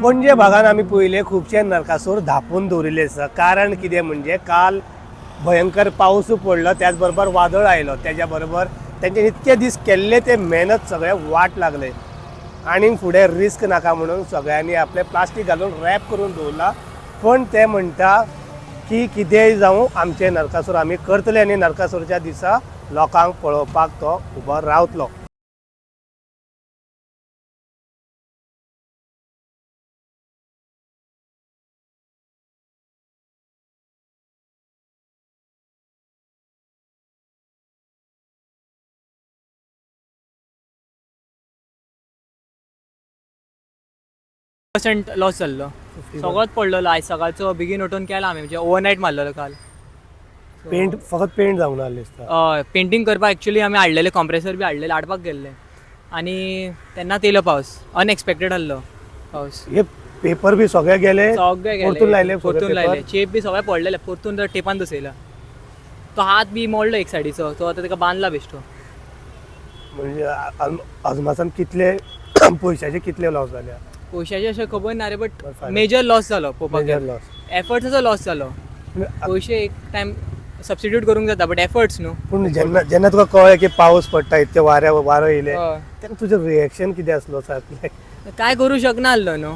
पणजे भागात आमी पयले खुबशे नरकासूर धापून दवरिल्ले आसा. कारण कितें म्हणजे काल भयंकर पाऊस पडलो, त्याच बरोबर वादळ आयलो, त्याच्या बरोबर तेंचे इतके दीस केल्ले ते मेहनत सगळे वाट लागले. आनी फुडें रिस्क नाका म्हणून सगळ्यांनी आपले प्लास्टीक घालून रॅप करून दवरला. पण ते म्हणटा की कितेंय जावं आमचे नरकासूर आमी करतले आनी नरकासूरच्या दिसा लोकांक पळोवपाक तो उबो रावतलो. % लॉस जाल्लो. सगळोच पडलेलो. आयज सकाळचो बेगीन उठून केला आमी, म्हणजे ओवरनायट मारलेलो काल. फकत पेंट जावंक ना दिसता. हय, पेंटिंग करपाक एक्चुअली आमी हाडलेले कॉम्प्रेसर बी हाडलेले, हाडपाक गेल्ले आनी तेन्नाच येयलो पावस. अनएक्सपेक्टेड आसलो पावस. हे पेपर बी सगळे गेले, सगळे परतून लायले, परतून लायले. चेप बी सगळे पडलेले, परतून टेपान दसयला. तो हात बी मोडलो एक सायडीचो, तो आतां ताका बांदला बेश्टो. म्हणजे अजमासान कितले पयशाचे कितले लॉस जाल्या. पयशाचे अशें खबर ना रे, बट मेजर लॉस जालो पळोवपाक मेजर गेल्यार. लॉस. एफर्ट्साचो लॉस जालो. पयशे एक टायम सबस्टिट्यूट करूंक जाता, बट एफर्ट्स न्हू. पूण जेन्ना तुका कळ्ळें की पावस पडटा, इतके वारो येयले, हय. तेन्ना तुजें रिएक्शन कितें आसलो सारकें? काय करू शकना आसलो न्हू,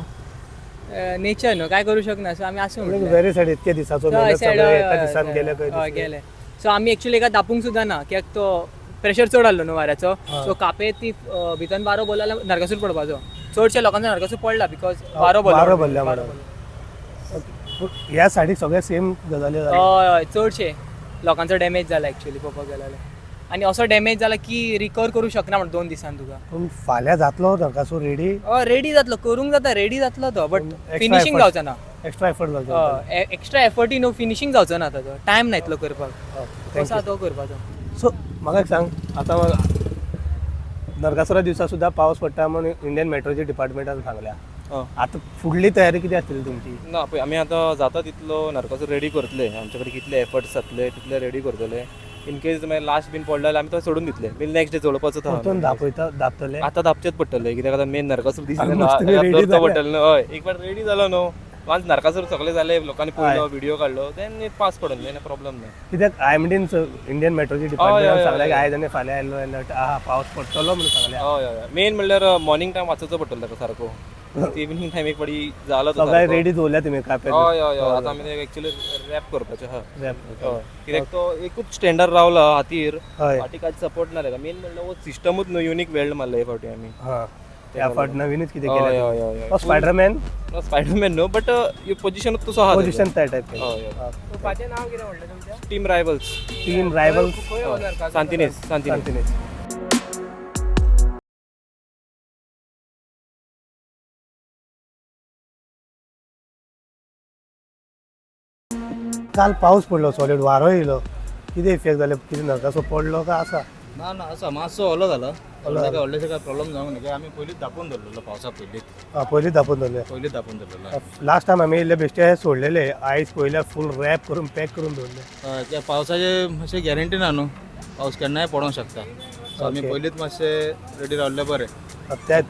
नेचर न्हू, काय करू शकना. सो आमी आसूं म्हणलें. वेरी सायड इतके दिसाचो मेहनत सगळे एका दिसान गेले हय गेले. सो आमी एक्चुअली एका दापूंक सुद्दां ना, कित्याक तो प्रेशर चड आसलो न्हू वाऱ्याचो. सो कापे ती भितन वारो बोल्ला जाल्यार नरकासूर पडपाचो. चडशे लोकांचो नरकासूर पडला बिकॉज वारो भरल्या म्हणून. ह्या सायडीक सगळे सेम गजाली जाले. हय हय, चडशे लोकांचो डॅमेज जाला एक्चुअली पळोवपाक गेले जाल्यार. आनी असो डॅमेज जाला की रिकवर करूंक शकना म्हणून 2 दिसान तुका. पूण फाल्यां जातलो नरकासूर रेडी? हय, रेडी जातलो, करूंक जाता, रेडी जातलो तो, बट फिनिशींग जावचो ना. एक्स्ट्रा एफर्ट जावचो. एक्स्ट्रा एफर्टी न्हू, फिनिशींग जावचो ना ताचो. टायम ना इतलो करपाक. कसो तो करपाचो. सो म्हाका एक सांग, आतां नरकासुरा दिसा सुद्दां पावस पडटा म्हणून इंडियन मेट्रोच्या डिपार्टमेंटान सांगल्या. आतां फुडली तयारी कितें आसतली तुमची? ना पळय, आमी आतां जाता तितलो नरकासूर रेडी करतले. आमचे कडेन कितले एफर्ट्स जातले तितले रेडी करतले. इन केस मागीर लास्ट बीन पडले जाल्यार आमी तो सोडून दितले. बीन नेक्स्ट डे चलोवपाचो परतून दापतले. आतां धापचेच पडटले, कित्याक आतां मेन नरकासूर दीस ready जाले. पडटले न्हू. हय, एक फावट रेडी जालो न्हू, वान्स नरकासूर सगळे जाले, लोकांनी पळयलो, व्हिडिओ काडलो, देन पास पडून जाय, प्रॉब्लेम ना. कित्याक आयएमडीन इंडियन मेट्रोच्या डिपार्टमेंटान सांगल्या की आयज आनी फाल्यां येयल्लो अलर्ट आहा, पावस पडटलो म्हणून सांगल्या. हय हय, मेन म्हणल्यार मॉर्निंग टायम वाचोवचो पडटलो ताका सारको. इवनिंग टायम एक फावटी जालो तो सगळे रेडी दवरल्या तुमी कापे? हय हय हय, आतां आमी एक्चुअली रॅप करपाचें आहा. हय, कित्याक तो एकूच स्टँडर्ड रावला हातीर, फाटी कांय सपोर्ट ना. मेन म्हणल्यार हो सिस्टमूच न्हू, युनीक वेल्ड मारला हे फावटी आमी. हां, त्या फावट नवीनच कितें हय केलें. हय हय हय. स्पायडरमॅन स्पायडरमॅन न्हू, बट पोजिशनूच तसो आहा. पोजिशन त्या टायप. हय हय. ग्रुपाचें नांव कितें म्हणलें तुमच्या? टीम रायवल्स. टीम रायवल्स सांतिनेज. सांतिनेज. काल पावस पडलो, सॉलिड वारो येयलो, कितें इफेक्ट जाले? कितें नरकासूर पडलो का आसा? ना ना, असं मातसो ओलो जाला. व्हडलेशे काय प्रॉब्लेम जावंक ना. आमी पयलींच धापून दवरलेलो पावसा पयलीं धापून दवरले. पयलींच धापून दवरलेलो. लास्ट टायम आमी येयल्ले बेश्टे हे सोडलेले, आयज पयल्या फूल रॅप करून पॅक करून दवरले. त्या पावसाचे मातशें गॅरंटी ना न्हू, पावस केन्नाय पडोंक शकता. सो आमी Okay. पयलींच मातशें रेडी रावल्ले बरें. त्या